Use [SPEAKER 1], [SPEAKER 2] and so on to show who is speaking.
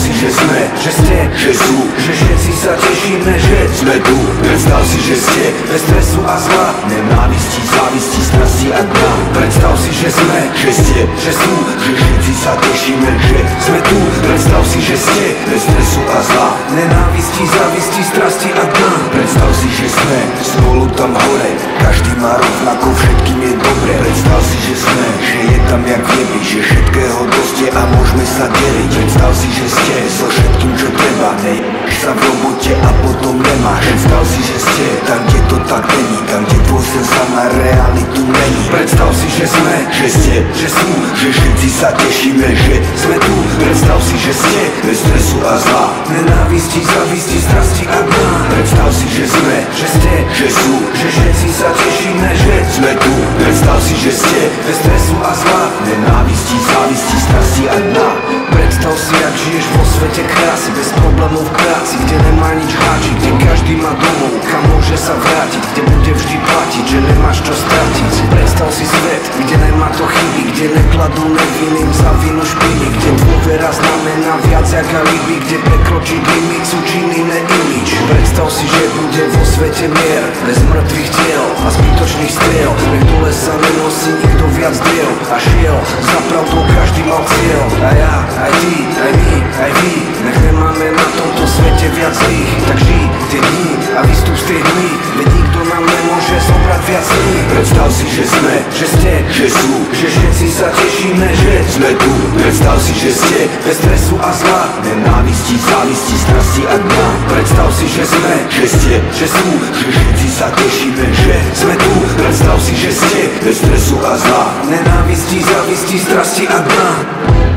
[SPEAKER 1] si, že sme, že ste, že sú, že všetci sa tešíme, že sme tu. Predstav si, že ste bez stresu a zla, nenávisti, závisti, strasti a dna. Predstav si, že sme, že ste, že sú, že všetci sa tešíme, že sme tu. Predstav si, že ste bez stresu a zla, nenávisti, závisti, strasti a dna. Predstav si, že sme spolu tam hore, každý má rovnako, všetkým je dobre. Predstav si, že sme, že je tam jak v nebi, že všetkého dosť je a môžeme sa deliť. Predstav si, že ste so všetkým, čo treba, neješ sa v robote a potom nemáš. Predstav si, že ste tam, kde to tak není, tam, kde tvoj sen sa na realitu mení. Predstav si, že sme, že ste, že sú, že všetci sa tešíme, že sme tu. Predstav si, že ste bez stresu a zla, nenávisti, závisti, strasti a dna. Predstav si, že sme, že ste, že sú, že všetci sa tešíme, že sme tu. Predstav si, že ste bez stresu a zla, nenávisti, závisti, strasti a dna. Predstav si, jak žiješ vo svete krásy, bez problémov v práci, kde nemá nič háčiť, kde každý má domov, kam môže sa vrátiť, kde bude vždy platiť, že nemáš čo stratiť. Predstav si svet, kde nemá to chyby, kde nekladú nevinným za vinu špiny, kde dôvera znamená viac jak alibi, kde prekročiť limit sú činy, ne imič. Predstav si, že bude vo svete mier, bez mŕtvych tiel a zbytočných striel, kde dole sa nenosí nikto viac diel a šiel za pravdou, každý mal cieľ. A ja, aj ty, aj my, aj vy, nech nemáme na tomto svete viac zlých. Tak žij tie dni a vystup z tej dny, veď nikto nám nemôže zobrať viac dní. Predstav si, že sme, že ste, že sú, že všetci sa tešíme, že sme tu. Predstav si, že ste bez stresu a zla, nenávisti, závisti, strasti a dna. Predstav si, že sme, že ste, že sú, že všetci sa tešíme, že sme tu. Predstav si, že ste bez stresu a zla, nenávisti, závisti, strasti a dna.